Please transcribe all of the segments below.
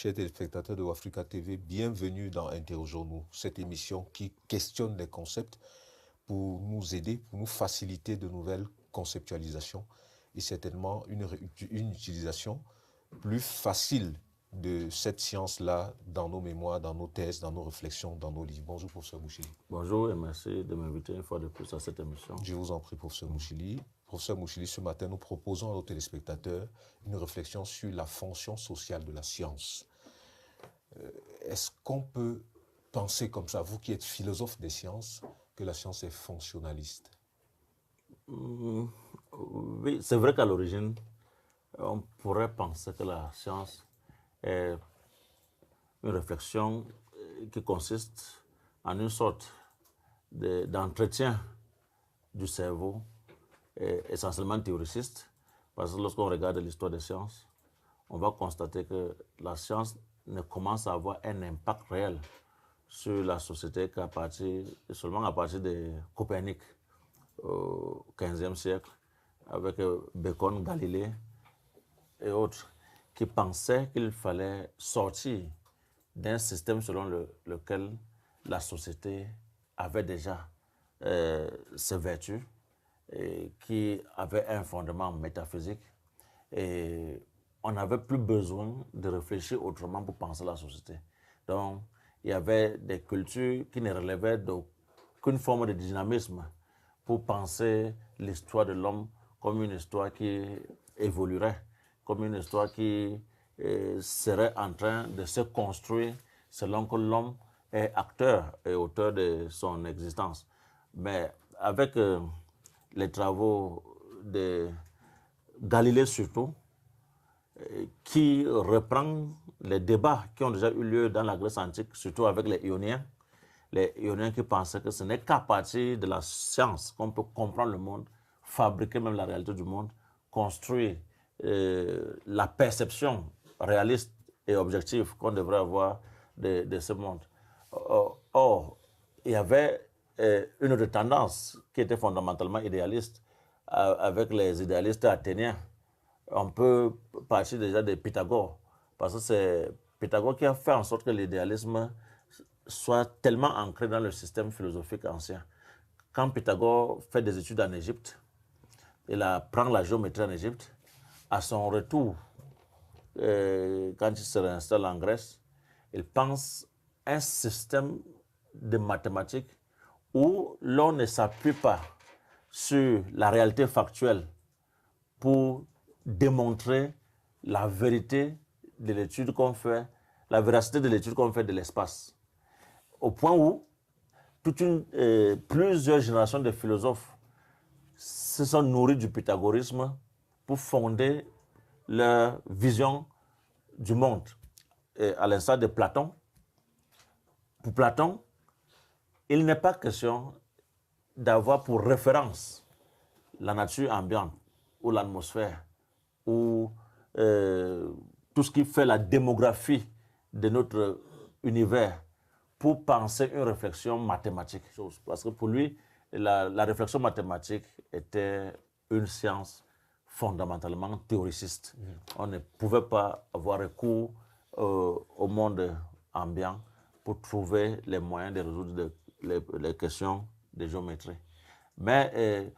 Chers téléspectateurs de Africa TV, bienvenue dans Interrogeons-nous, cette émission qui questionne les concepts pour nous aider, pour nous faciliter de nouvelles conceptualisations et certainement une utilisation plus facile de cette science-là dans nos mémoires, dans nos thèses, dans nos réflexions, dans nos livres. Bonjour, professeur Mouchili. Bonjour et merci de m'inviter une fois de plus à cette émission. Je vous en prie, professeur Mouchili. Professeur Mouchili, ce matin, nous proposons à nos téléspectateurs une réflexion sur la fonction sociale de la science. Est-ce qu'on peut penser comme ça, vous qui êtes philosophe des sciences, que la science est fonctionnaliste? Oui, c'est vrai qu'à l'origine, on pourrait penser que la science est une réflexion qui consiste en une sorte d'entretien du cerveau, essentiellement théoriciste, parce que lorsqu'on regarde l'histoire des sciences, on va constater que la science ne commence à avoir un impact réel sur la société seulement à partir de Copernic au XVe siècle, avec Bacon, Galilée et autres, qui pensaient qu'il fallait sortir d'un système selon lequel la société avait déjà ses vertus, et qui avait un fondement métaphysique, et on n'avait plus besoin de réfléchir autrement pour penser la société. Donc, il y avait des cultures qui ne relevaient d'aucune forme de dynamisme pour penser l'histoire de l'homme comme une histoire qui évoluerait, comme une histoire qui serait en train de se construire selon que l'homme est acteur et auteur de son existence. Mais avec les travaux de Galilée surtout, qui reprend les débats qui ont déjà eu lieu dans la Grèce antique, surtout avec les Ioniens qui pensaient que ce n'est qu'à partir de la science qu'on peut comprendre le monde, fabriquer même la réalité du monde, construire la perception réaliste et objective qu'on devrait avoir de ce monde. Or, il y avait une autre tendance qui était fondamentalement idéaliste, avec les idéalistes athéniens. On peut partir déjà de Pythagore, parce que c'est Pythagore qui a fait en sorte que l'idéalisme soit tellement ancré dans le système philosophique ancien. Quand Pythagore fait des études en Égypte, il apprend la géométrie en Égypte. À son retour, quand il se réinstalle en Grèce, il pense un système de mathématiques où l'on ne s'appuie pas sur la réalité factuelle pour démontrer la vérité de l'étude qu'on fait, la véracité de l'étude qu'on fait de l'espace. Au point où plusieurs générations de philosophes se sont nourris du pythagorisme pour fonder leur vision du monde. Et à l'instar de Platon, pour Platon, il n'est pas question d'avoir pour référence la nature ambiante ou l'atmosphère ou tout ce qui fait la démographie de notre univers pour penser une réflexion mathématique. Parce que pour lui, la réflexion mathématique était une science fondamentalement théoriciste. On ne pouvait pas avoir recours au monde ambiant pour trouver les moyens de résoudre les questions de géométrie. Mais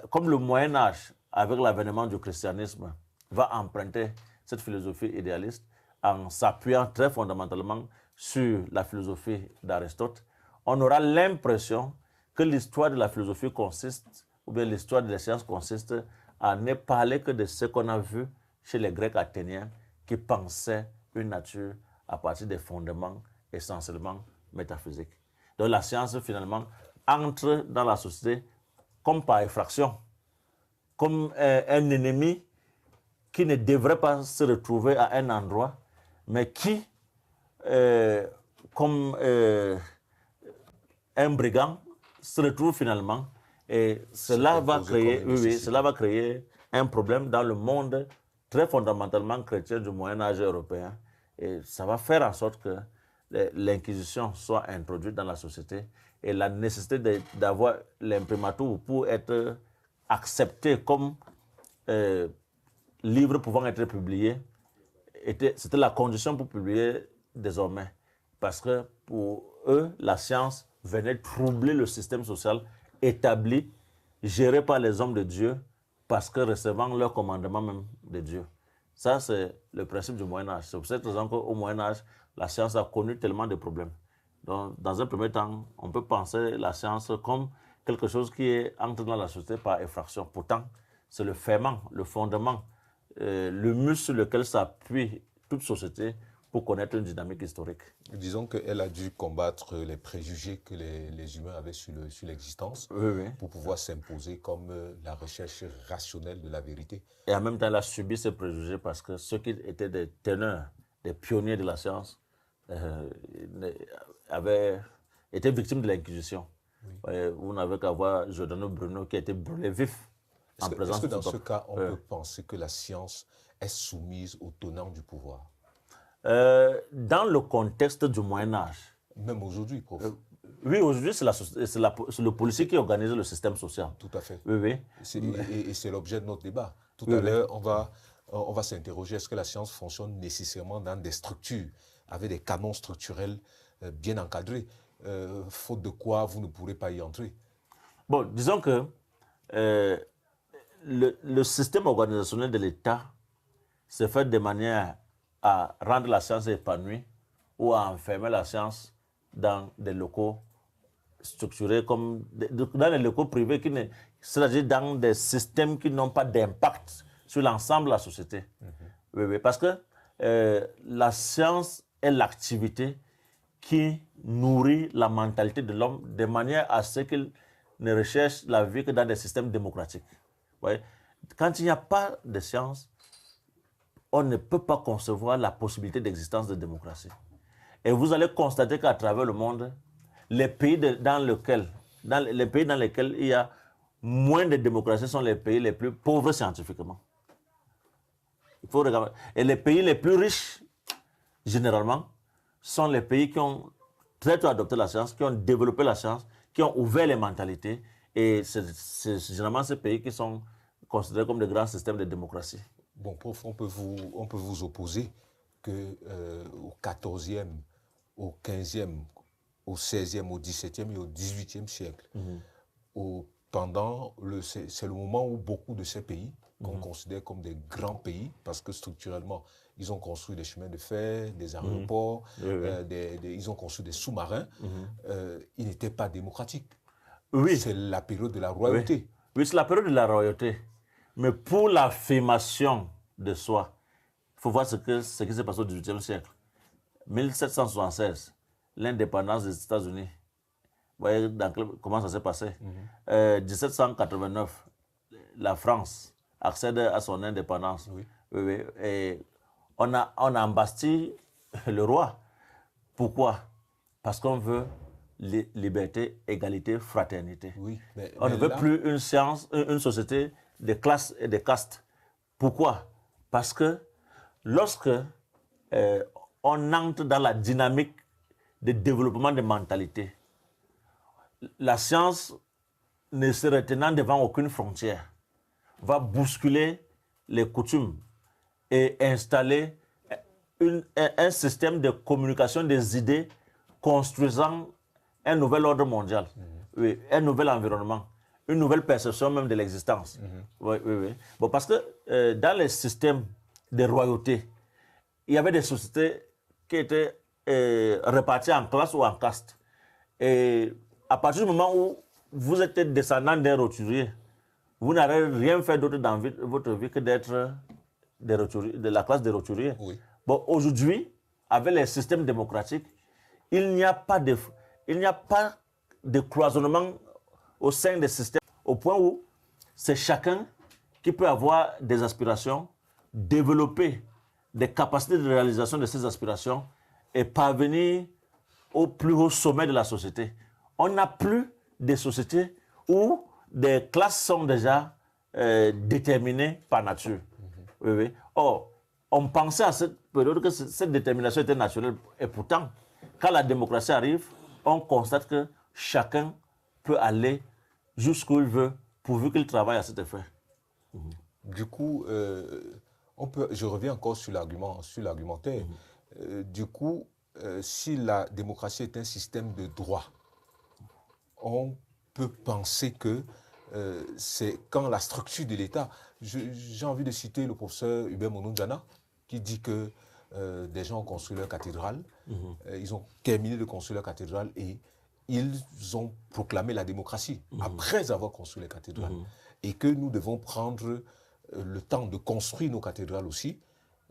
comme le Moyen-Âge, avec l'avènement du christianisme, va emprunter cette philosophie idéaliste en s'appuyant très fondamentalement sur la philosophie d'Aristote, on aura l'impression que l'histoire de la philosophie consiste, ou bien l'histoire des sciences consiste à ne parler que de ce qu'on a vu chez les Grecs athéniens qui pensaient une nature à partir des fondements essentiellement métaphysiques. Donc la science, finalement, entre dans la société comme par effraction, comme un ennemi qui ne devrait pas se retrouver à un endroit, mais qui, comme un brigand, se retrouve finalement. Et cela va créer un problème dans le monde très fondamentalement chrétien du Moyen-Âge européen. Et ça va faire en sorte que l'Inquisition soit introduite dans la société et la nécessité d'avoir l'imprimatur pour être accepté comme livre pouvant être publié c'était la condition pour publier désormais. Parce que pour eux, la science venait troubler le système social établi, géré par les hommes de Dieu, parce que recevant leur commandement même de Dieu. Ça, c'est le principe du Moyen-Âge. C'est pour cette raison qu'au Moyen-Âge, la science a connu tellement de problèmes. Donc, dans un premier temps, on peut penser la science comme quelque chose qui est entré dans la société par effraction. Pourtant, c'est le ferment, le fondement, le muscle sur lequel s'appuie toute société pour connaître une dynamique historique. Disons qu'elle a dû combattre les préjugés que les humains avaient sur l'existence pour pouvoir s'imposer comme la recherche rationnelle de la vérité. Et en même temps, elle a subi ces préjugés parce que ceux qui étaient des teneurs, des pionniers de la science, avaient été victimes de l'Inquisition. Vous n'avez qu'à voir Giordano Bruno qui a été brûlé vif en présence Est-ce que dans du ce cas, on peut penser que la science est soumise aux tenants du pouvoir? Dans le contexte du Moyen-Âge. Même aujourd'hui, prof. Oui, aujourd'hui, c'est le policier qui organise le système social. Tout à fait. Oui. Et c'est l'objet de notre débat. Tout à l'heure, on va s'interroger, est-ce que la science fonctionne nécessairement dans des structures, avec des canons structurels bien encadrés, faute de quoi vous ne pourrez pas y entrer? Bon, disons que le système organisationnel de l'État se fait de manière à rendre la science épanouie ou à enfermer la science dans des locaux structurés comme dans les locaux privés, c'est-à-dire dans des systèmes qui n'ont pas d'impact sur l'ensemble de la société. Oui, parce que la science est l'activité qui nourrit la mentalité de l'homme de manière à ce qu'il ne recherche la vie que dans des systèmes démocratiques. Oui. Quand il n'y a pas de science, on ne peut pas concevoir la possibilité d'existence de démocratie. Et vous allez constater qu'à travers le monde, les pays dans lesquels il y a moins de démocratie sont les pays les plus pauvres scientifiquement. Il faut regarder. Et les pays les plus riches, généralement, sont les pays qui ont très tôt adopté la science, qui ont développé la science, qui ont ouvert les mentalités. Et c'est généralement ces pays qui sont considérés comme des grands systèmes de démocratie. Bon, prof, on peut vous opposer qu'au 14e, au 15e, au 16e, au 17e et au 18e siècle, c'est le moment où beaucoup de ces pays, qu'on considère comme des grands pays, parce que structurellement, ils ont construit des chemins de fer, des aéroports, ils ont construit des sous-marins, ils n'étaient pas démocratiques. Oui. C'est la période de la royauté. Oui, c'est la période de la royauté. Mais pour l'affirmation de soi, il faut voir ce qui s'est passé au XVIIIe siècle. 1776, l'indépendance des États-Unis. Vous voyez comment ça s'est passé. 1789, la France accède à son indépendance. Oui. Et on a embastillé le roi. Pourquoi? Parce qu'on veut liberté, égalité, fraternité. Oui, on ne veut plus une société de classes et de castes. Pourquoi? Parce que lorsque on entre dans la dynamique de développement de mentalité, la science, ne se retenant devant aucune frontière, va bousculer les coutumes et installer un système de communication des idées construisant un nouvel ordre mondial, oui, un nouvel environnement, une nouvelle perception même de l'existence. Oui. Bon, parce que dans les systèmes de royauté, il y avait des sociétés qui étaient réparties en classes ou en castes. Et à partir du moment où vous êtes descendant d'un roturier, vous n'avez rien fait d'autre dans votre vie que d'être de la classe des roturiers. Oui. Bon, aujourd'hui, avec les systèmes démocratiques, il n'y a pas de cloisonnement au sein des systèmes, au point où c'est chacun qui peut avoir des aspirations, développer des capacités de réalisation de ces aspirations et parvenir au plus haut sommet de la société. On n'a plus de sociétés où des classes sont déjà déterminées par nature. Oui. Or, on pensait à cette période que cette détermination était naturelle. Et pourtant, quand la démocratie arrive, on constate que chacun peut aller jusqu'où il veut, pourvu qu'il travaille à cet effet. Du coup, Je reviens encore sur l'argumentaire. Du coup, si la démocratie est un système de droit, on peut penser que c'est quand la structure de l'État... J'ai envie de citer le professeur Hubert Monunjana, qui dit que des gens ont construit leur cathédrale, ils ont terminé de construire leur cathédrale et ils ont proclamé la démocratie après avoir construit les cathédrales. Et que nous devons prendre le temps de construire nos cathédrales aussi,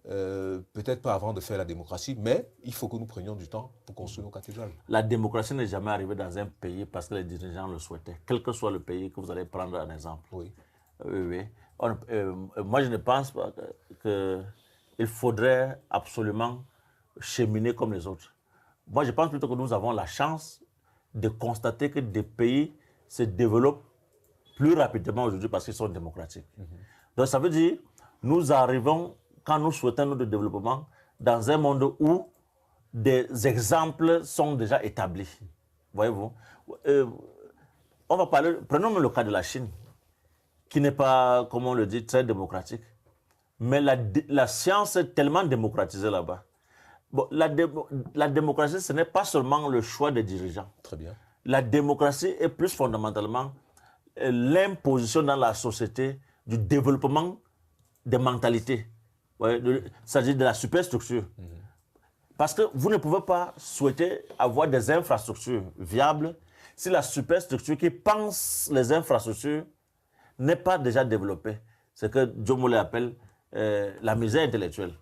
peut-être pas avant de faire la démocratie, mais il faut que nous prenions du temps pour construire nos cathédrales. La démocratie n'est jamais arrivée dans un pays parce que les dirigeants le souhaitaient, quel que soit le pays que vous allez prendre un exemple. Oui. Oui. Moi, je ne pense pas qu'il faudrait absolument cheminer comme les autres. Moi, je pense plutôt que nous avons la chance de constater que des pays se développent plus rapidement aujourd'hui parce qu'ils sont démocratiques. Donc, ça veut dire nous arrivons, quand nous souhaitons notre développement, dans un monde où des exemples sont déjà établis. Voyez-vous, on va parler, prenons le cas de la Chine, qui n'est pas, comme on le dit, très démocratique. Mais la science est tellement démocratisée là-bas. Bon, la démocratie, ce n'est pas seulement le choix des dirigeants. Très bien. La démocratie est plus fondamentalement l'imposition dans la société du développement des mentalités. C'est-à-dire de la superstructure. Parce que vous ne pouvez pas souhaiter avoir des infrastructures viables si la superstructure qui pense les infrastructures n'est pas déjà développée. C'est ce que John Molley appelle la misère intellectuelle,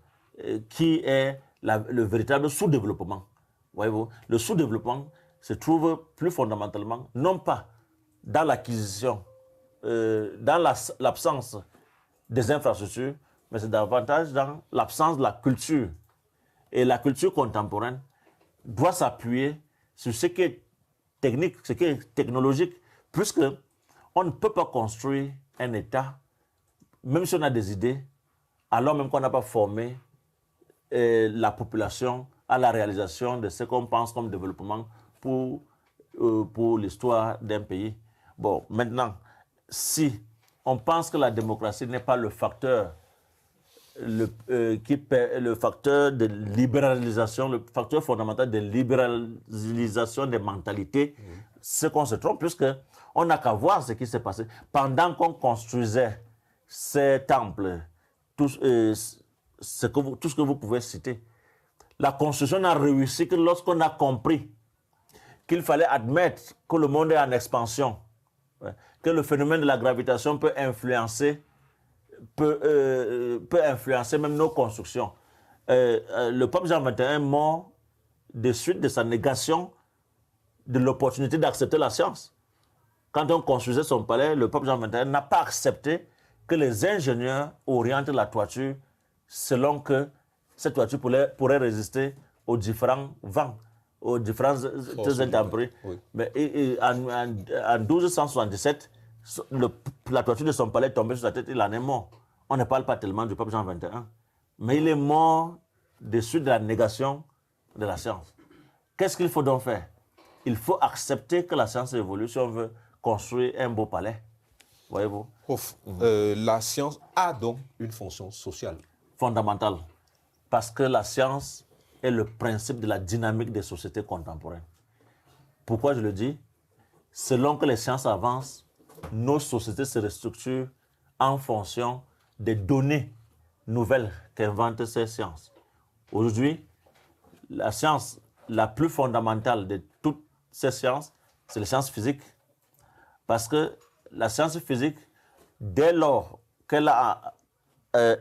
qui est le véritable sous-développement. Voyez-vous, le sous-développement se trouve plus fondamentalement, non pas dans l'acquisition, dans l'absence des infrastructures, mais c'est davantage dans l'absence de la culture. Et la culture contemporaine doit s'appuyer sur ce qui est technique, ce qui est technologique, puisque on ne peut pas construire un État, même si on a des idées, alors même qu'on n'a pas formé la population à la réalisation de ce qu'on pense comme développement pour l'histoire d'un pays. Bon, maintenant, si on pense que la démocratie n'est pas le facteur, le facteur de libéralisation, le facteur fondamental de libéralisation des mentalités, c'est qu'on se trompe, puisqu'on n'a qu'à voir ce qui s'est passé. Pendant qu'on construisait ces temples, tout ce que vous pouvez citer, la construction n'a réussi que lorsqu'on a compris qu'il fallait admettre que le monde est en expansion, que le phénomène de la gravitation peut influencer même nos constructions. Le pape Jean XXI mort de suite de sa négation de l'opportunité d'accepter la science. Quand on construisait son palais, le pape Jean XXI n'a pas accepté que les ingénieurs orientent la toiture selon que cette toiture pourrait résister aux différents vents, aux différentes intempéries. Oui. Mais en 1277, la toiture de son palais est tombée sur sa tête, il en est mort. On ne parle pas tellement du pape Jean XXI, mais il est mort de suite de la négation de la science. Qu'est-ce qu'il faut donc faire? Il faut accepter que la science évolue si on veut construire un beau palais. Voyez-vous? La science a donc une fonction sociale. Fondamentale. Parce que la science est le principe de la dynamique des sociétés contemporaines. Pourquoi je le dis? Selon que les sciences avancent, nos sociétés se restructurent en fonction des données nouvelles qu'inventent ces sciences. Aujourd'hui, la science la plus fondamentale de toutes ces sciences, c'est les sciences physiques. Parce que la science physique, dès lors qu'elle a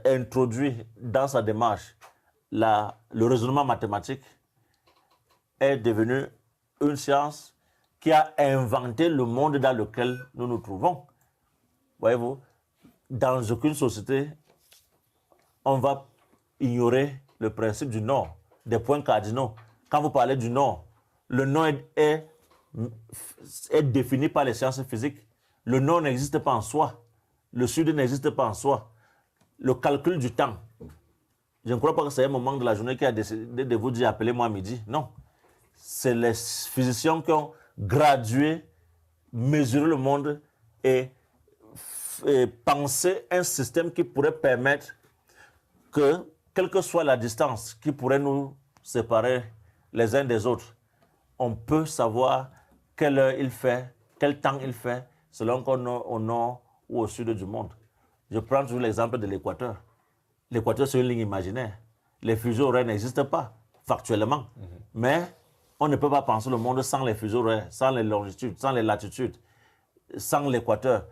introduit dans sa démarche le raisonnement mathématique, est devenue une science qui a inventé le monde dans lequel nous nous trouvons. Voyez-vous, dans aucune société, on va ignorer le principe du nom, des points cardinaux. Quand vous parlez du nom, le nom est défini par les sciences physiques. Le nom n'existe pas en soi. Le sud n'existe pas en soi. Le calcul du temps. Je ne crois pas que c'est un moment de la journée qui a décidé de vous dire « appelez-moi à midi ». Non. C'est les physiciens qui ont gradué, mesuré le monde et pensé un système qui pourrait permettre que, quelle que soit la distance qui pourrait nous séparer les uns des autres, on peut savoir quelle heure il fait, quel temps il fait, selon qu'on est au nord ou au sud du monde. Je prends toujours l'exemple de l'équateur. L'équateur, c'est une ligne imaginaire. Les fuseaux horaires n'existent pas, factuellement. Mais on ne peut pas penser le monde sans les fuseaux horaires, sans les longitudes, sans les latitudes, sans l'équateur.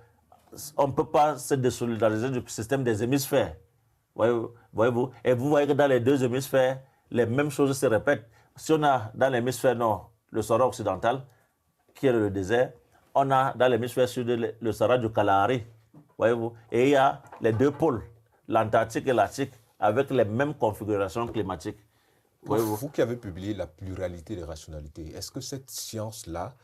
On ne peut pas se désolidariser du système des hémisphères. Voyez-vous? Et vous voyez que dans les deux hémisphères, les mêmes choses se répètent. Si on a dans l'hémisphère nord le Sahara occidental, qui est le désert, on a dans l'hémisphère sud le Sahara du Kalahari. Voyez-vous? Et il y a les deux pôles, l'Antarctique et l'Arctique, avec les mêmes configurations climatiques. Vous qui avez publié La pluralité des rationalités, est-ce que cette science-là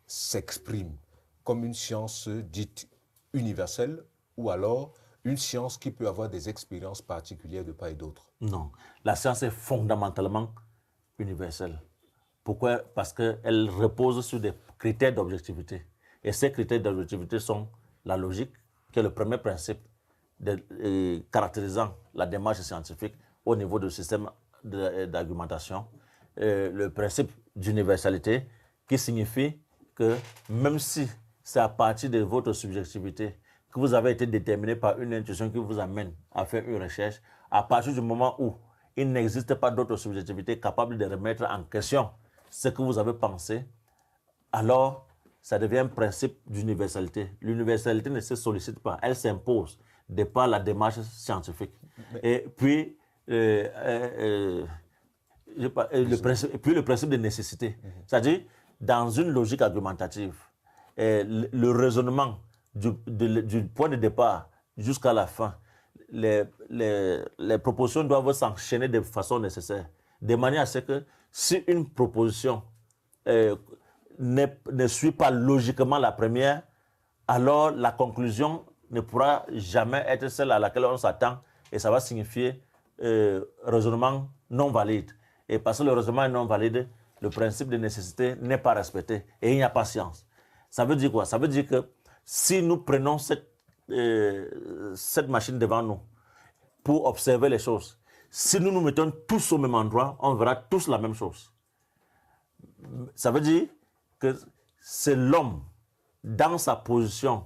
s'exprime comme une science dite universelle ou alors une science qui peut avoir des expériences particulières de part et d'autre? Non, la science est fondamentalement universelle. Pourquoi? Parce qu'elle repose sur des critères d'objectivité. Et ces critères d'objectivité sont la logique, qui est le premier principe caractérisant la démarche scientifique au niveau du système d'argumentation. Le principe d'universalité, qui signifie que même si c'est à partir de votre subjectivité que vous avez été déterminé par une intuition qui vous amène à faire une recherche, à partir du moment où il n'existe pas d'autre subjectivité capable de remettre en question ce que vous avez pensé, alors ça devient un principe d'universalité. L'universalité ne se sollicite pas, elle s'impose de par la démarche scientifique. Et puis, le principe de nécessité. C'est-à-dire, dans une logique argumentative, le raisonnement du point de départ jusqu'à la fin, les propositions doivent s'enchaîner de façon nécessaire, de manière à ce que si une proposition ne suit pas logiquement la première, alors la conclusion ne pourra jamais être celle à laquelle on s'attend et ça va signifier raisonnement non valide. Et parce que le raisonnement est non valide, le principe de nécessité n'est pas respecté et il n'y a pas science. Ça veut dire quoi? Ça veut dire que si nous prenons cette machine devant nous pour observer les choses, si nous nous mettons tous au même endroit, on verra tous la même chose. Ça veut dire que c'est l'homme, dans sa position,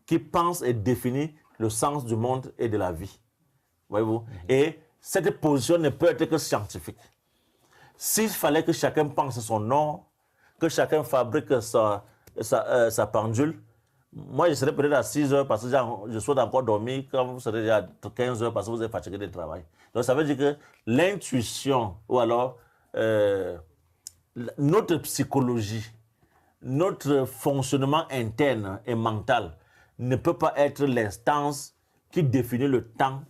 qui pense et définit le sens du monde et de la vie. Voyez-vous? Et cette position ne peut être que scientifique. S'il fallait que chacun pense son nom, que chacun fabrique sa pendule, moi je serais peut-être à 6 heures parce que je souhaite encore dormir, quand vous serez déjà à 15 heures parce que vous êtes fatigué de travail. Donc ça veut dire que l'intuition, ou alors notre psychologie, notre fonctionnement interne et mental ne peut pas être l'instance qui définit le temps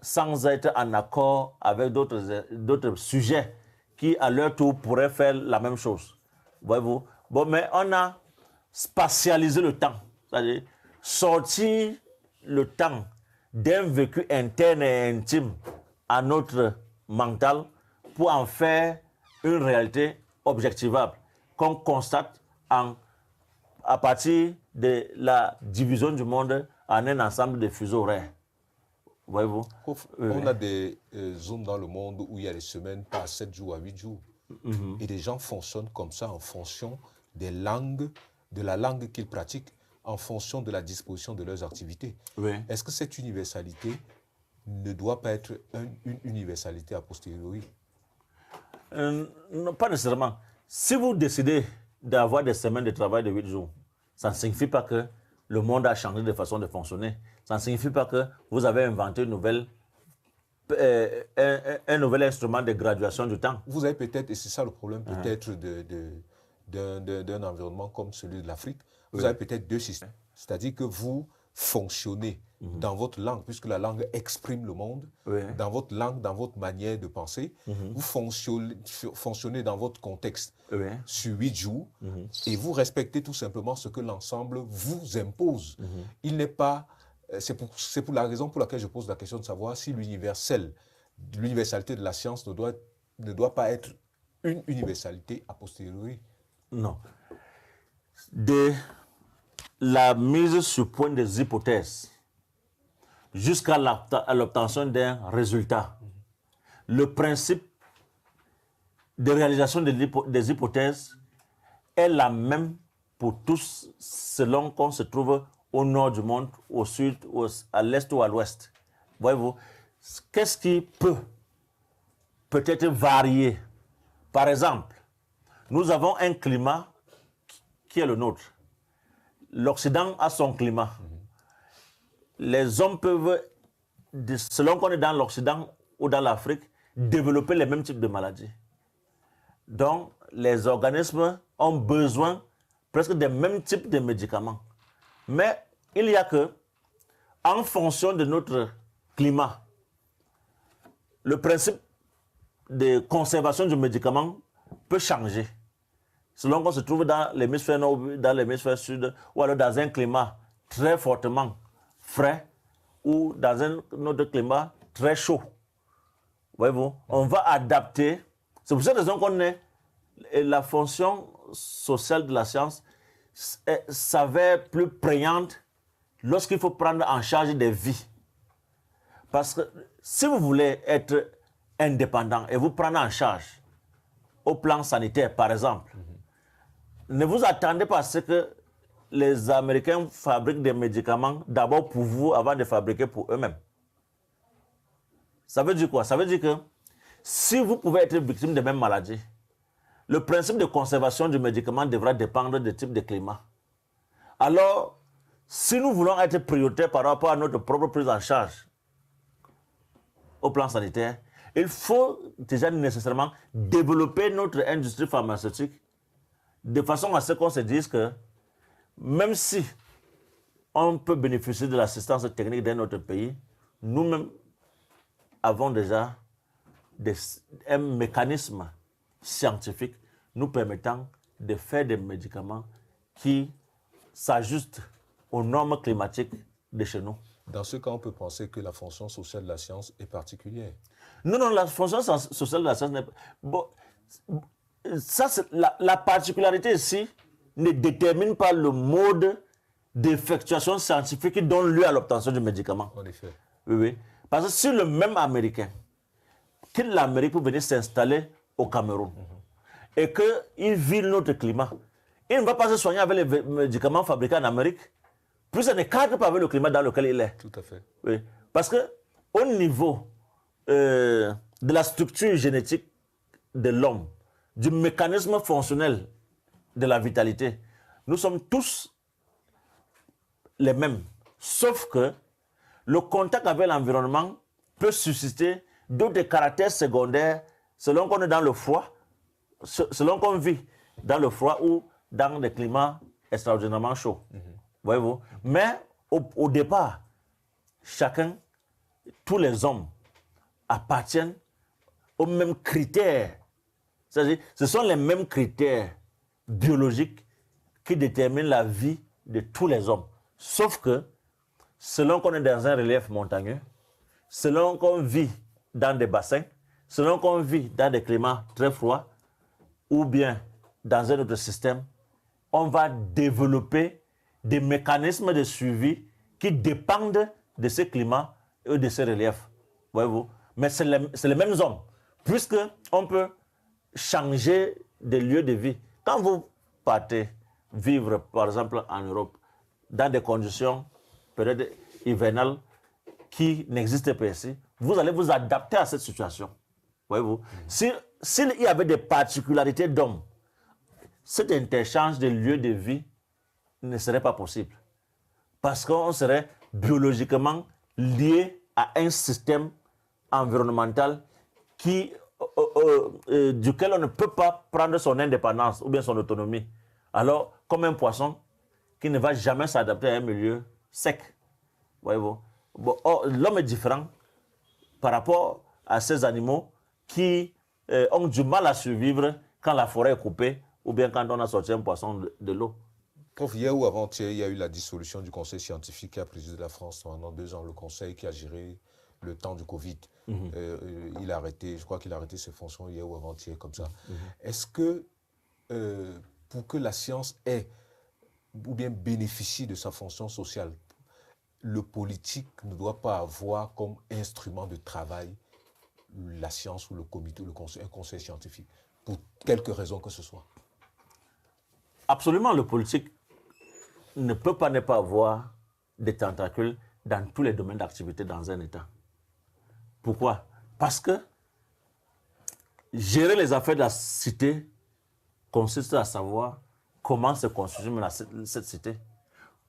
sans être en accord avec d'autres sujets qui, à leur tour, pourraient faire la même chose. Voyez-vous? Bon, mais on a spatialisé le temps, c'est-à-dire sortir le temps d'un vécu interne et intime à notre mental pour en faire une réalité objectivable qu'on constate à partir de la division du monde en un ensemble de fuseaux horaires. Voyez-vous? On a des zones dans le monde où il y a des semaines par 7 jours à 8 jours. Et les gens fonctionnent comme ça en fonction des langues, de la langue qu'ils pratiquent, en fonction de la disposition de leurs activités. Oui. Est-ce que cette universalité ne doit pas être une universalité a posteriori? Non, pas nécessairement. Si vous décidez d'avoir des semaines de travail de 8 jours, ça ne signifie pas que le monde a changé de façon de fonctionner. Ça ne signifie pas que vous avez inventé un nouvel instrument de graduation du temps. Vous avez peut-être, et c'est ça le problème peut-être d'un environnement comme celui de l'Afrique, vous avez peut-être deux systèmes. C'est-à-dire que vous fonctionnez dans votre langue, puisque la langue exprime le monde, dans votre langue, dans votre manière de penser. Vous fonctionnez dans votre contexte sur 8 jours et vous respectez tout simplement ce que l'ensemble vous impose. Il n'est pas... C'est pour la raison pour laquelle je pose la question de savoir si l'universalité de la science ne doit pas être une universalité a posteriori. Non. De la mise sur point des hypothèses jusqu'à l'obtention d'un résultat. Le principe de réalisation des hypothèses est la même pour tous selon qu'on se trouve au nord du monde, au sud, à l'est ou à l'ouest. Voyez-vous, qu'est-ce qui peut être varié? Par exemple, nous avons un climat qui est le nôtre. L'Occident a son climat. Les hommes peuvent, selon qu'on est dans l'Occident ou dans l'Afrique, développer les mêmes types de maladies. Donc, les organismes ont besoin presque des mêmes types de médicaments. Mais il y a que, en fonction de notre climat, le principe de conservation du médicament peut changer. Selon qu'on se trouve dans l'hémisphère nord ou dans l'hémisphère sud, ou alors dans un climat très fortement frais, ou dans un autre climat très chaud. Voyez-vous, on va adapter. C'est pour cette raison qu'on est. Et la fonction sociale de la science s'avère plus prégnante lorsqu'il faut prendre en charge des vies. Parce que si vous voulez être indépendant et vous prendre en charge au plan sanitaire, par exemple, ne vous attendez pas à ce que les Américains fabriquent des médicaments d'abord pour vous avant de fabriquer pour eux-mêmes. Ça veut dire quoi? Ça veut dire que si vous pouvez être victime de mêmes maladies, le principe de conservation du médicament devra dépendre du type de climat. Alors, si nous voulons être prioritaires par rapport à notre propre prise en charge au plan sanitaire, il faut déjà nécessairement développer notre industrie pharmaceutique de façon à ce qu'on se dise que même si on peut bénéficier de l'assistance technique d'un autre pays, nous-mêmes avons déjà un mécanisme scientifique nous permettant de faire des médicaments qui s'ajustent aux normes climatiques de chez nous. Dans ce cas, on peut penser que la fonction sociale de la science est particulière. Non, la fonction sociale de la science n'est pas... Bon, ça, la particularité ici ne détermine pas le mode d'effectuation scientifique qui donne lieu à l'obtention du médicament. En effet. Oui. Parce que si le même Américain quitte l'Amérique pour venir s'installer au Cameroun et qu'il vit notre climat, il ne va pas se soigner avec les médicaments fabriqués en Amérique, puis ça ne cadre pas avec le climat dans lequel il est. Tout à fait. Oui. Parce qu'au niveau de la structure génétique de l'homme, du mécanisme fonctionnel de la vitalité, nous sommes tous les mêmes. Sauf que le contact avec l'environnement peut susciter d'autres caractères secondaires selon qu'on est dans le froid, selon qu'on vit dans le froid ou dans des climats extraordinairement chauds. Voyez-vous? Mais au départ, tous les hommes appartiennent aux mêmes critères. C'est-à-dire, ce sont les mêmes critères biologiques qui déterminent la vie de tous les hommes. Sauf que, selon qu'on est dans un relief montagneux, selon qu'on vit dans des bassins, selon qu'on vit dans des climats très froids, ou bien dans un autre système, on va développer des mécanismes de suivi qui dépendent de ces climats et de ces reliefs. Voyez-vous? Mais c'est les mêmes hommes, puisqu'on peut changer de lieu de vie. Quand vous partez vivre, par exemple, en Europe, dans des conditions peut-être hivernales qui n'existent pas ici, vous allez vous adapter à cette situation. Voyez-vous? S'il y avait des particularités d'hommes, cet interchange de lieux de vie ne serait pas possible. Parce qu'on serait biologiquement lié à un système environnemental duquel on ne peut pas prendre son indépendance ou bien son autonomie. Alors, comme un poisson qui ne va jamais s'adapter à un milieu sec. Voyez-vous? Bon, l'homme est différent par rapport à ces animaux qui ont du mal à survivre quand la forêt est coupée ou bien quand on a sorti un poisson de l'eau. Prof, hier ou avant-hier, il y a eu la dissolution du conseil scientifique qui a présidé la France pendant 2 ans, le conseil qui a géré le temps du Covid. Il a arrêté, je crois qu'il a arrêté ses fonctions hier ou avant-hier, comme ça. Est-ce que, pour que la science ait ou bien bénéficie de sa fonction sociale, le politique ne doit pas avoir comme instrument de travail la science ou le comité, un conseil scientifique, pour quelque raison que ce soit? Absolument, le politique ne peut pas ne pas avoir des tentacules dans tous les domaines d'activité dans un État. Pourquoi? Parce que gérer les affaires de la cité consiste à savoir comment se constitue cette cité.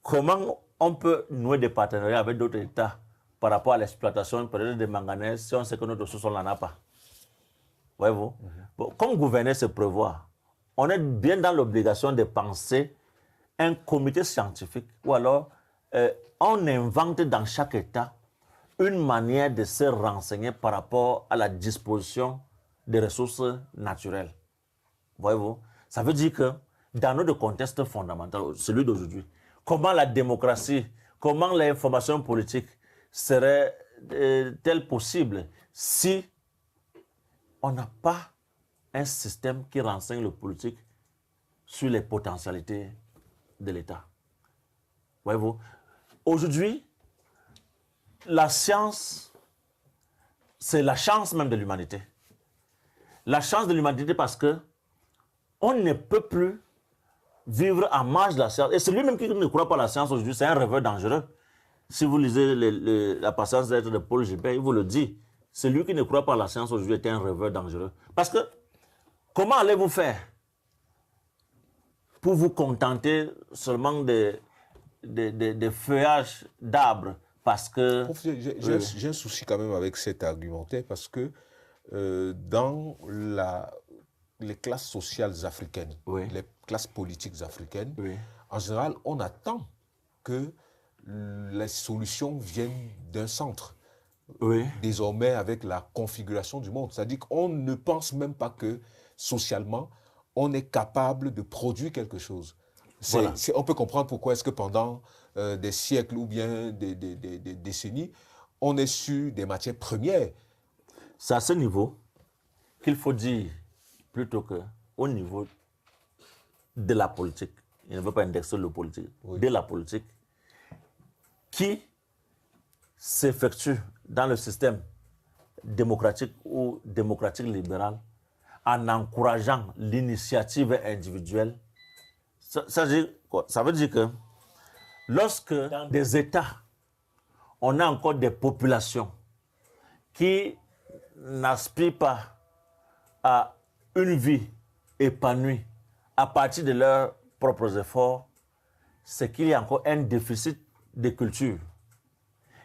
Comment on peut nouer des partenariats avec d'autres États par rapport à l'exploitation peut-être des manganèses si on sait que notre ressource, on n'en a pas. Voyez-vous? Bon, comme gouverner, c'est prévoir. On est bien dans l'obligation de penser un comité scientifique ou alors on invente dans chaque État une manière de se renseigner par rapport à la disposition des ressources naturelles. Voyez-vous? Ça veut dire que dans notre contexte fondamental, celui d'aujourd'hui, comment la démocratie, comment l'information politique serait-elle possible si on n'a pas un système qui renseigne le politique sur les potentialités de l'État? Voyez-vous? Aujourd'hui, la science, c'est la chance même de l'humanité. La chance de l'humanité parce que on ne peut plus vivre à marge de la science. Et celui même qui ne croit pas à la science aujourd'hui, c'est un rêveur dangereux. Si vous lisez la passage d'être de Paul Gilbert, il vous le dit. Celui qui ne croit pas à la science aujourd'hui est un rêveur dangereux. Parce que, comment allez-vous faire pour vous contenter seulement des feuillages d'arbres? Parce que... J'ai un souci quand même avec cet argumentaire parce que dans les classes sociales africaines, oui, les classes politiques africaines, oui, en général, on attend que les solutions viennent d'un centre. Oui. Désormais, avec la configuration du monde. C'est-à-dire qu'on ne pense même pas que, socialement, on est capable de produire quelque chose. Voilà. On peut comprendre pourquoi est-ce que pendant des siècles ou bien des décennies, on est sur des matières premières. C'est à ce niveau qu'il faut dire, plutôt qu'au niveau de la politique, il ne veut pas indexer le politique, Oui. de la politique, qui s'effectue dans le système démocratique ou démocratique libéral en encourageant l'initiative individuelle. Ça veut dire que lorsque dans des États, on a encore des populations qui n'aspirent pas à une vie épanouie à partir de leurs propres efforts, c'est qu'il y a encore un déficit de culture.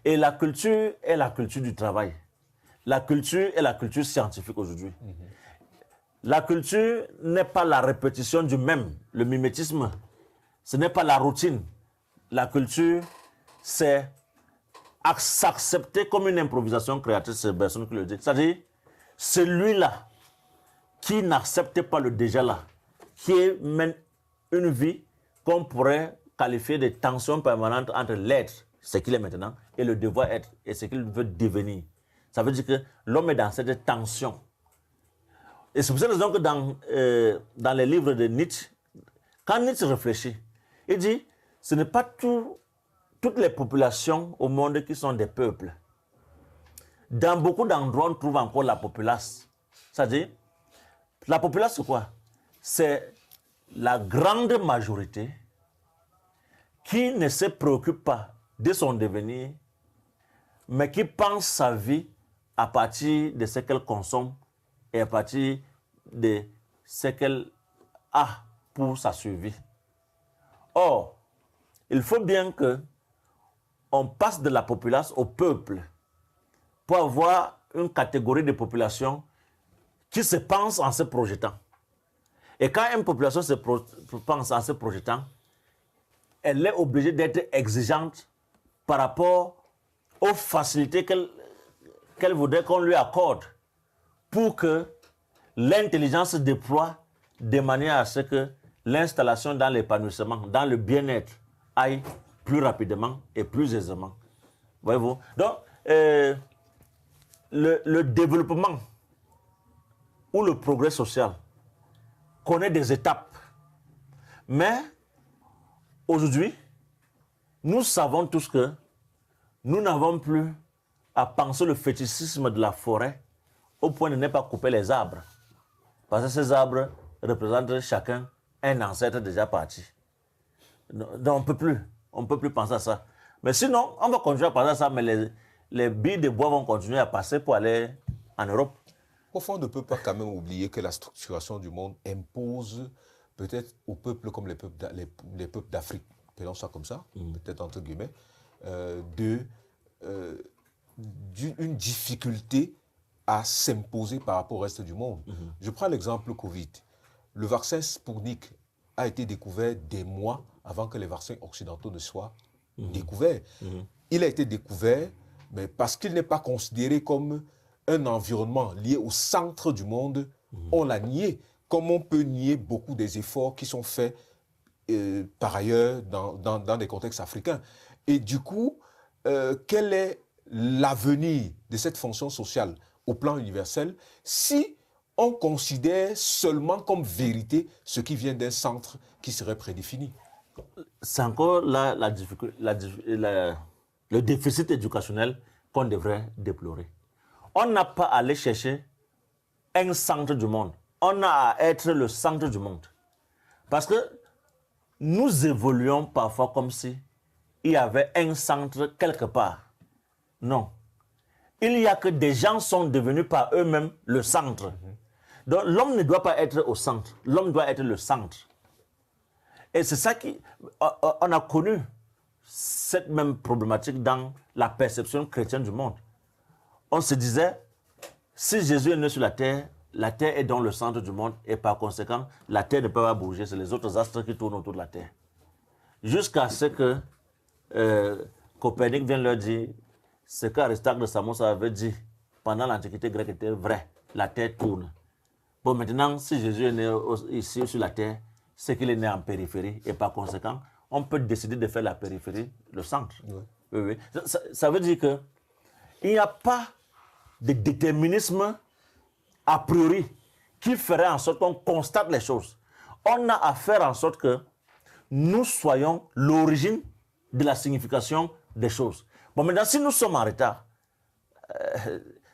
Et la culture est la culture du travail. La culture est la culture scientifique aujourd'hui. La culture n'est pas la répétition du même, le mimétisme. Ce n'est pas la routine. La culture, c'est s'accepter comme une improvisation créatrice, c'est personne qui le dit. C'est-à-dire, celui-là qui n'accepte pas le déjà-là, qui mène une vie qu'on pourrait qualifier de tension permanente entre l'être, ce qu'il est maintenant, et le devoir être, et ce qu'il veut devenir. Ça veut dire que l'homme est dans cette tension. Et c'est pour cette raison que dans les livres de Nietzsche, quand Nietzsche réfléchit, il dit, ce n'est pas toutes les populations au monde qui sont des peuples. Dans beaucoup d'endroits, on trouve encore la populace. C'est-à-dire, la populace, c'est quoi? C'est la grande majorité qui ne se préoccupe pas de son devenir, mais qui pense sa vie à partir de ce qu'elle consomme et à partir de ce qu'elle a pour sa survie. Or, il faut bien qu'on passe de la populace au peuple pour avoir une catégorie de population qui se pense en se projetant. Et quand une population se pense en se projetant, elle est obligée d'être exigeante par rapport aux facilités qu'elle voudrait qu'on lui accorde pour que l'intelligence se déploie de manière à ce que l'installation dans l'épanouissement, dans le bien-être, aille plus rapidement et plus aisément. Voyez-vous? Donc, le développement ou le progrès social connaît des étapes. Mais aujourd'hui, nous savons tous que nous n'avons plus à penser le fétichisme de la forêt au point de ne pas couper les arbres. Parce que ces arbres représentent chacun un ancêtre déjà parti. Donc on ne peut plus penser à ça. Mais sinon, on va continuer à penser à ça, mais les billes de bois vont continuer à passer pour aller en Europe. Au fond, on ne peut pas quand même oublier que la structuration du monde impose peut-être aux peuples comme les peuples d'Afrique, appelons ça comme ça, peut-être entre guillemets, d'une difficulté à s'imposer par rapport au reste du monde. Je prends l'exemple Covid. Le vaccin Sputnik a été découvert des mois avant que les vaccins occidentaux ne soient découverts. Il a été découvert, mais parce qu'il n'est pas considéré comme un environnement lié au centre du monde, on l'a nié. Comme on peut nier beaucoup des efforts qui sont faits par ailleurs dans des contextes africains. Et du coup, quel est l'avenir de cette fonction sociale au plan universel si on considère seulement comme vérité ce qui vient d'un centre qui serait prédéfini? C'est encore là le déficit éducationnel qu'on devrait déplorer. On n'a pas à aller chercher un centre du monde. On a à être le centre du monde. Parce que nous évoluons parfois comme si il y avait un centre quelque part. Non. Il y a que des gens sont devenus par eux-mêmes le centre. Donc l'homme ne doit pas être au centre. L'homme doit être le centre. Et c'est ça on a connu cette même problématique dans la perception chrétienne du monde. On se disait, si Jésus est né sur la terre est dans le centre du monde et par conséquent, la terre ne peut pas bouger. C'est les autres astres qui tournent autour de la terre. Jusqu'à ce que Copernic vienne leur dire ce qu'Aristarque de Samos avait dit pendant l'Antiquité grecque était vrai. La terre tourne. Bon, maintenant, si Jésus est né ici sur la terre, c'est qu'il est né en périphérie et par conséquent, on peut décider de faire la périphérie le centre. Oui. Ça veut dire que il n'y a pas de déterminisme a priori qui ferait en sorte qu'on constate les choses. On a à faire en sorte que nous soyons l'origine de la signification des choses. Bon, maintenant, si nous sommes en retard,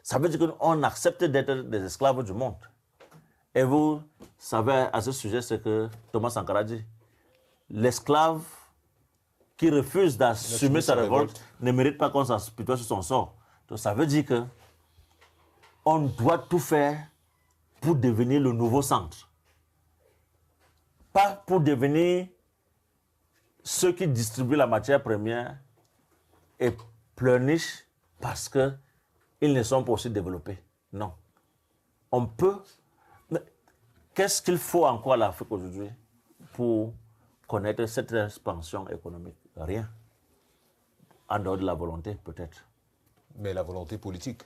ça veut dire qu'on accepte d'être des esclaves du monde. Et vous savez à ce sujet ce que Thomas Sankara dit. L'esclave qui refuse d'assumer sa révolte ne mérite pas qu'on s'apitoie sur son sort. Donc ça veut dire que on doit tout faire pour devenir le nouveau centre. Pas pour devenir ceux qui distribuent la matière première et pleurnichent parce qu'ils ne sont pas aussi développés. Non. On peut... Qu'est-ce qu'il faut encore à l'Afrique aujourd'hui pour connaître cette expansion économique? Rien. En dehors de la volonté, peut-être. Mais la volonté politique?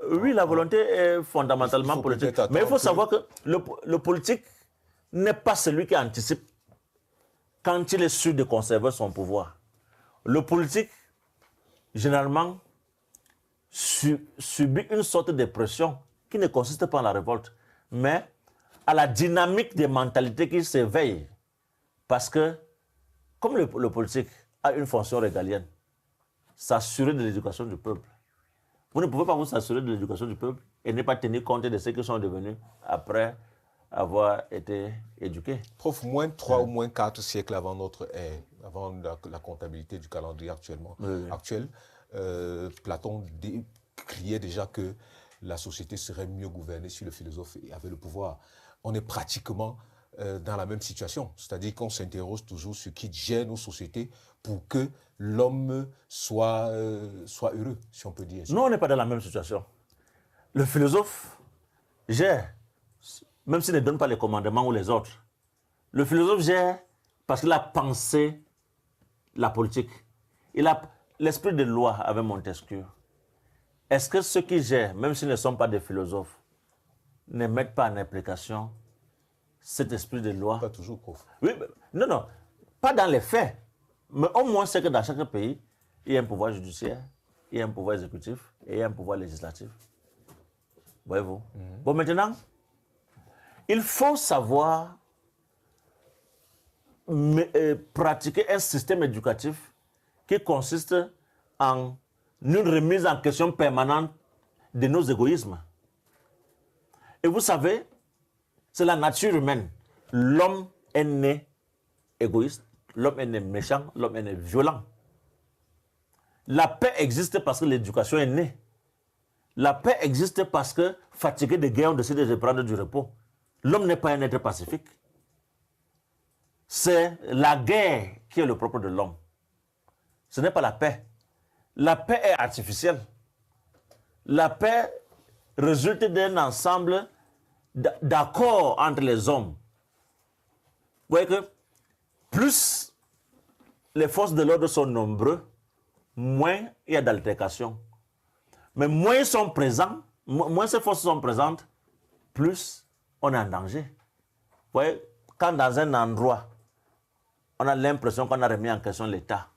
Oui, la volonté est fondamentalement politique. Mais il faut savoir que le politique n'est pas celui qui anticipe quand il est sûr de conserver son pouvoir. Le politique, généralement, subit une sorte de pression qui ne consiste pas en la révolte, mais à la dynamique des mentalités qui s'éveillent. Parce que, comme le politique a une fonction régalienne, s'assurer de l'éducation du peuple. Vous ne pouvez pas vous assurer de l'éducation du peuple et ne pas tenir compte de ce qu'ils sont devenus après avoir été éduqués. Prof, moins 3 ou moins 4 siècles avant notre ère, avant la comptabilité du calendrier actuel, Platon criait déjà que la société serait mieux gouvernée si le philosophe avait le pouvoir. On est pratiquement dans la même situation, c'est-à-dire qu'on s'interroge toujours sur ce qui gêne nos sociétés pour que l'homme soit heureux, si on peut dire ça. Non, on n'est pas dans la même situation. Le philosophe gère, même s'il ne donne pas les commandements ou les ordres. Le philosophe gère parce qu'il a pensé la politique. Il a l'esprit de loi avec Montesquieu. Est-ce que ceux qui gèrent, même s'ils ne sont pas des philosophes, ne mettent pas en application cet esprit de loi? Pas toujours, prof. Oui, non, pas dans les faits. Mais au moins, c'est que dans chaque pays, il y a un pouvoir judiciaire, il y a un pouvoir exécutif et il y a un pouvoir législatif. Voyez-vous? Bon, maintenant, il faut savoir pratiquer un système éducatif qui consiste en une remise en question permanente de nos égoïsmes. Et vous savez, c'est la nature humaine. L'homme est né égoïste, l'homme est né méchant, l'homme est né violent. La paix existe parce que l'éducation est née. La paix existe parce que, fatigué de guerre, on décide de prendre du repos. L'homme n'est pas un être pacifique. C'est la guerre qui est le propre de l'homme. Ce n'est pas la paix. La paix est artificielle. La paix résulte d'un ensemble d'accords entre les hommes. Vous voyez que plus les forces de l'ordre sont nombreuses, moins il y a d'altercation. Mais moins ils sont présents, moins ces forces sont présentes, plus on est en danger. Vous voyez, quand dans un endroit, on a l'impression qu'on a remis en question l'État,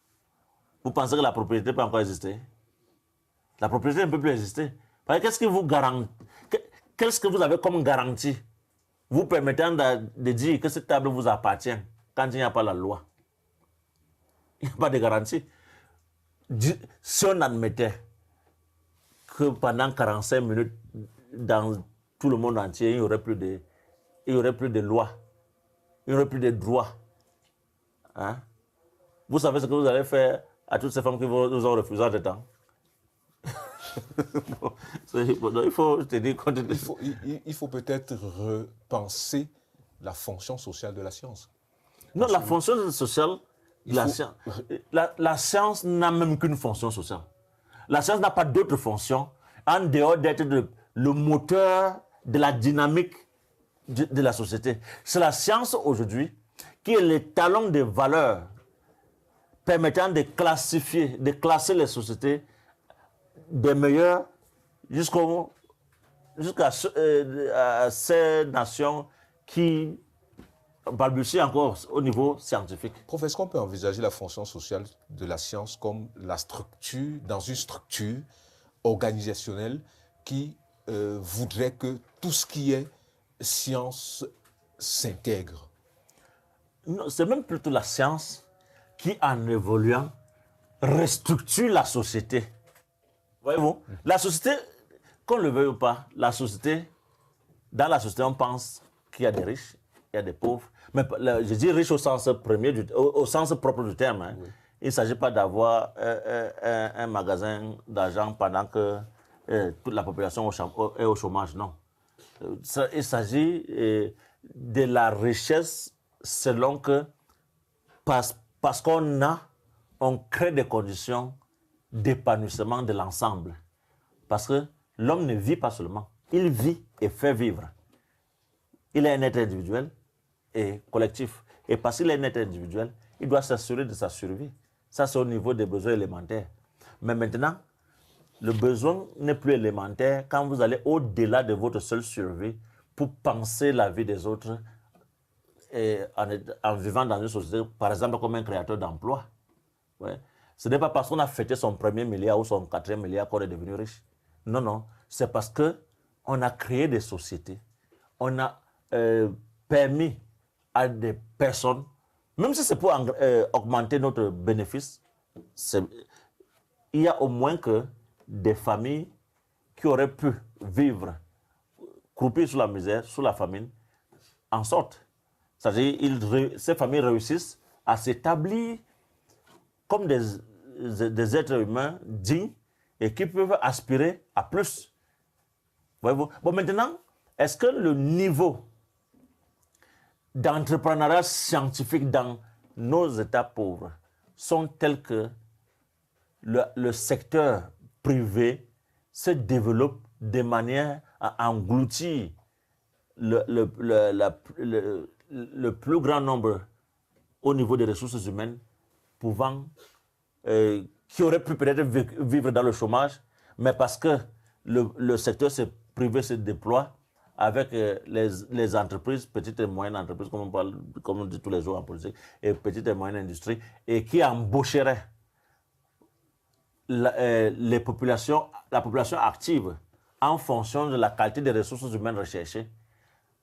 vous pensez que la propriété peut encore exister? La propriété ne peut plus exister. Qu'est-ce que vous garantit? Qu'est-ce que vous avez comme garantie vous permettant de dire que cette table vous appartient quand il n'y a pas la loi? Il n'y a pas de garantie. Si on admettait que pendant 45 minutes, dans tout le monde entier, il n'y aurait plus de loi, il n'y aurait plus de droits. Hein? Vous savez ce que vous allez faire à toutes ces femmes qui vous ont refusé en temps? Il faut tenir compte de... il faut peut-être repenser la fonction sociale de la science. Non, la fonction sociale, la science n'a même qu'une fonction sociale. La science n'a pas d'autre fonction en dehors d'être le moteur de la dynamique de la société. C'est la science aujourd'hui qui est le talon des valeurs permettant de classer les sociétés des meilleures jusqu'à ces nations qui balbutient encore au niveau scientifique. Prof, est-ce qu'on peut envisager la fonction sociale de la science comme la structure, dans une structure organisationnelle qui voudrait que tout ce qui est science s'intègre? C'est même plutôt la science qui, en évoluant, restructure la société. Voyez-vous, la société, qu'on le veuille ou pas, dans la société, on pense qu'il y a des riches, il y a des pauvres. Mais je dis riches au sens premier, au sens propre du terme. Hein. Oui. Il ne s'agit pas d'avoir un magasin d'argent pendant que toute la population est au chômage, non. Il s'agit de la richesse selon que, parce on crée des conditions d'épanouissement de l'ensemble. Parce que l'homme ne vit pas seulement, il vit et fait vivre. Il est un être individuel et collectif. Et parce qu'il est un être individuel, il doit s'assurer de sa survie. Ça, c'est au niveau des besoins élémentaires. Mais maintenant, le besoin n'est plus élémentaire quand vous allez au-delà de votre seule survie pour penser la vie des autres et en vivant dans une société, par exemple, comme un créateur d'emplois. Ouais. Ce n'est pas parce qu'on a fêté son premier milliard ou son quatrième milliard qu'on est devenu riche. Non, non. C'est parce qu'on a créé des sociétés. On a permis à des personnes, même si c'est pour augmenter notre bénéfice, il y a au moins que des familles qui auraient pu vivre, croupir sous la misère, sous la famine, en sortent. C'est-à-dire ces familles réussissent à s'établir comme des êtres humains dignes et qui peuvent aspirer à plus. Voyez-vous? Bon, maintenant, est-ce que le niveau d'entrepreneuriat scientifique dans nos États pauvres sont tels que le secteur privé se développe de manière à engloutir le plus grand nombre au niveau des ressources humaines qui auraient pu peut-être vivre dans le chômage, mais parce que le secteur privé se déploie avec les entreprises, petites et moyennes entreprises, comme on dit tous les jours en politique, et petites et moyennes industries, et qui embaucheraient la population active en fonction de la qualité des ressources humaines recherchées.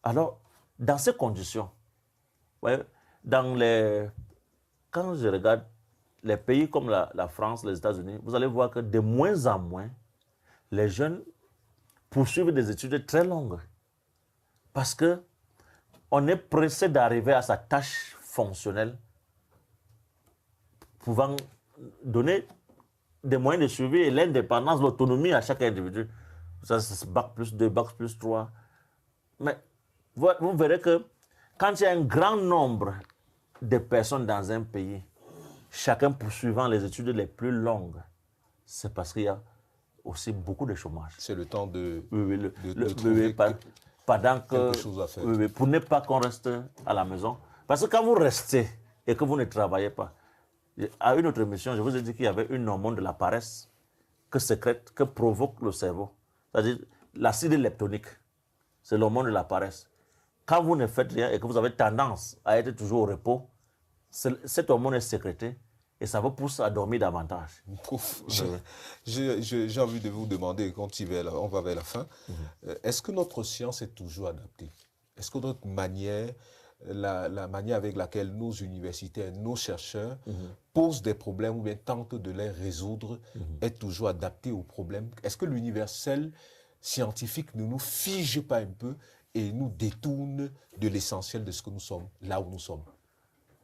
Alors, dans ces conditions, ouais, quand je regarde les pays comme la France, les États-Unis, vous allez voir que de moins en moins, les jeunes poursuivent des études très longues. Parce qu'on est pressé d'arriver à sa tâche fonctionnelle pouvant donner des moyens de suivi et l'indépendance, l'autonomie à chaque individu. Ça, c'est bac plus 2, bac plus 3. Mais vous verrez que quand il y a un grand nombre de personnes dans un pays, chacun poursuivant les études les plus longues, c'est parce qu'il y a aussi beaucoup de chômage. C'est le temps de trouver pendant que, quelque chose à faire. Pour ne pas qu'on reste à la maison. Parce que quand vous restez et que vous ne travaillez pas, à une autre émission, je vous ai dit qu'il y avait une hormone de la paresse que provoque le cerveau. C'est-à-dire l'acide leptonique. C'est l'hormone de la paresse. Quand vous ne faites rien et que vous avez tendance à être toujours au repos, cette hormone est sécrétée et ça vous pousse à dormir davantage. J'ai envie de vous demander, quand on va vers la fin, est-ce que notre science est toujours adaptée? Est-ce que notre manière, la manière avec laquelle nos universitaires, nos chercheurs posent des problèmes ou bien tentent de les résoudre est toujours adaptée aux problèmes? Est-ce que l'universel scientifique ne nous fige pas un peu et nous détourne de l'essentiel de ce que nous sommes, là où nous sommes?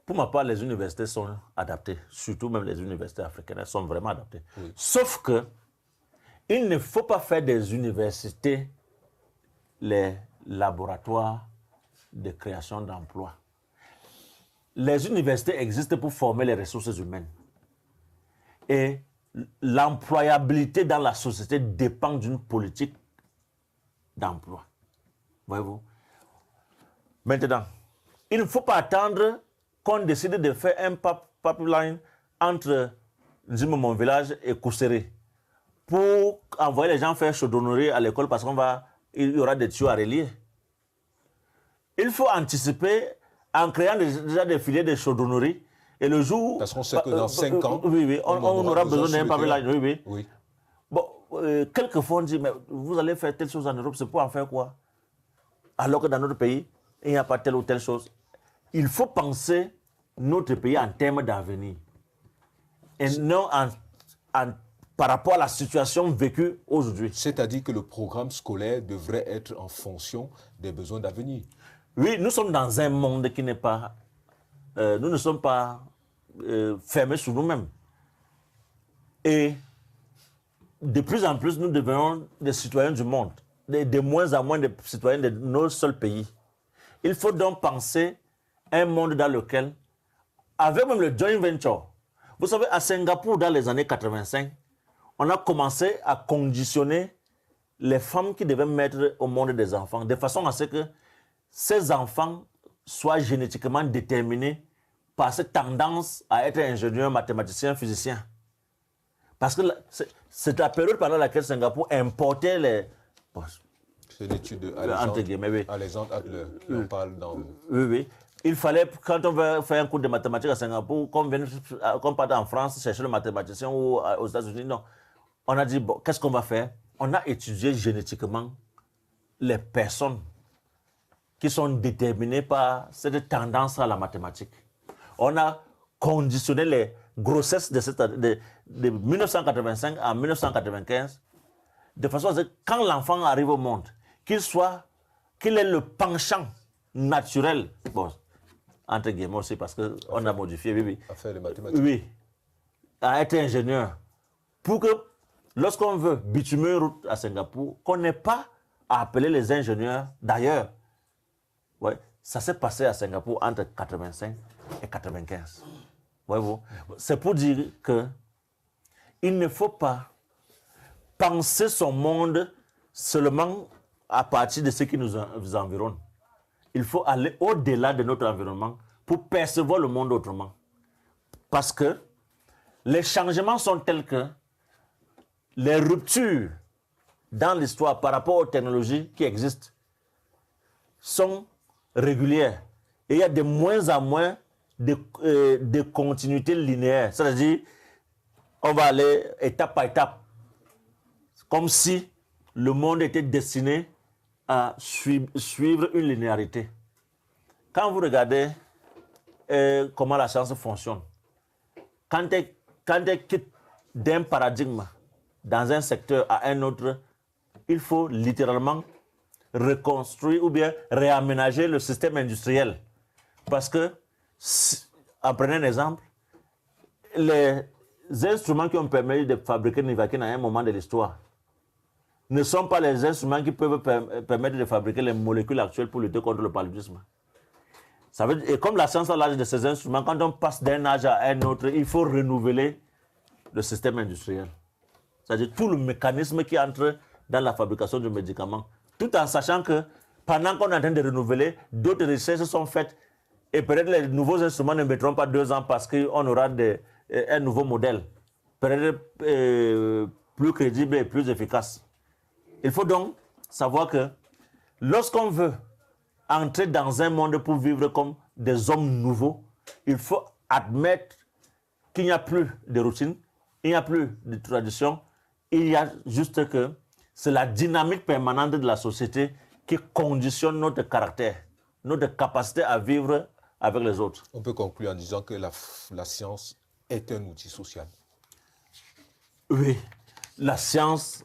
Pour ma part, les universités sont adaptées, surtout même les universités africaines, elles sont vraiment adaptées. Oui. Sauf que il ne faut pas faire des universités les laboratoires de création d'emplois. Les universités existent pour former les ressources humaines. Et l'employabilité dans la société dépend d'une politique d'emploi. Voyez-vous? Maintenant, il ne faut pas attendre qu'on décide de faire un pipeline entre mon village et Kousséré pour envoyer les gens faire chaudronnerie à l'école parce qu'il y aura des tuyaux à relier. Il faut anticiper en créant déjà des filières de chaudronnerie et le jour... Parce qu'on sait que dans 5 ans... on aura besoin d'un pipeline. Oui. Bon, quelquefois on dit, mais vous allez faire telle chose en Europe, c'est pour en faire quoi? Alors que dans notre pays, il n'y a pas telle ou telle chose. Il faut penser notre pays en termes d'avenir et non par rapport à la situation vécue aujourd'hui. C'est-à-dire que le programme scolaire devrait être en fonction des besoins d'avenir. Oui, nous sommes dans un monde qui n'est pas... nous ne sommes pas fermés sur nous-mêmes. Et de plus en plus, nous devenons des citoyens du monde, de moins en moins de citoyens de nos seuls pays. Il faut donc penser un monde dans lequel, avec même le joint venture, vous savez, à Singapour, dans les années 85, on a commencé à conditionner les femmes qui devaient mettre au monde des enfants, de façon à ce que ces enfants soient génétiquement déterminés par cette tendance à être ingénieur, mathématicien, physicien. Parce que c'est la période pendant laquelle Singapour importait les... C'est l'étude Alexandre Adler, on parle dans... Oui. Il fallait, quand on veut faire un cours de mathématiques à Singapour, qu'on parte en France chercher le mathématicien ou aux États-Unis, non. On a dit, bon, qu'est-ce qu'on va faire? On a étudié génétiquement les personnes qui sont déterminées par cette tendance à la mathématique. On a conditionné les grossesses de 1985 à 1995 de façon à ce que quand l'enfant arrive au monde, qu'il ait le penchant naturel, bon, entre guillemets aussi parce qu'on a modifié, oui. À faire les mathématiques. Oui, à être ingénieur. Pour que lorsqu'on veut bitumer une route à Singapour, qu'on n'ait pas à appeler les ingénieurs d'ailleurs. Ouais, ça s'est passé à Singapour entre 85 et 95. Voyez-vous? C'est pour dire que il ne faut pas penser son monde seulement à partir de ce qui nous environne. Il faut aller au-delà de notre environnement pour percevoir le monde autrement. Parce que les changements sont tels que les ruptures dans l'histoire par rapport aux technologies qui existent sont régulières. Et il y a de moins en moins de continuité linéaire. C'est-à-dire, on va aller étape par étape. Comme si le monde était destiné à suivre une linéarité. Quand vous regardez comment la science fonctionne, quand elle quitte d'un paradigme dans un secteur à un autre, il faut littéralement reconstruire ou bien réaménager le système industriel. Parce que, en prenant un exemple, les instruments qui ont permis de fabriquer Nivaquine à un moment de l'histoire ne sont pas les instruments qui peuvent permettre de fabriquer les molécules actuelles pour lutter contre le paludisme. Ça veut dire, et comme la science a l'âge de ces instruments, quand on passe d'un âge à un autre, il faut renouveler le système industriel. C'est-à-dire tout le mécanisme qui entre dans la fabrication du médicament, tout en sachant que pendant qu'on est en train de renouveler, d'autres recherches sont faites et peut-être les nouveaux instruments ne mettront pas 2 ans parce qu'on aura un nouveau modèle, peut-être plus crédible et plus efficace. Il faut donc savoir que lorsqu'on veut entrer dans un monde pour vivre comme des hommes nouveaux, il faut admettre qu'il n'y a plus de routine, il n'y a plus de tradition, il y a juste que c'est la dynamique permanente de la société qui conditionne notre caractère, notre capacité à vivre avec les autres. On peut conclure en disant que la science est un outil social. Oui, la science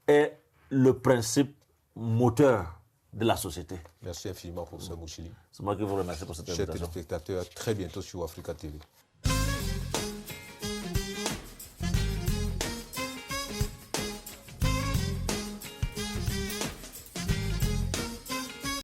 est le principe moteur de la société. Merci infiniment, professeur Mouchili. C'est moi qui vous remercie pour cette invitation. Chers téléspectateurs, très bientôt sur Africa TV.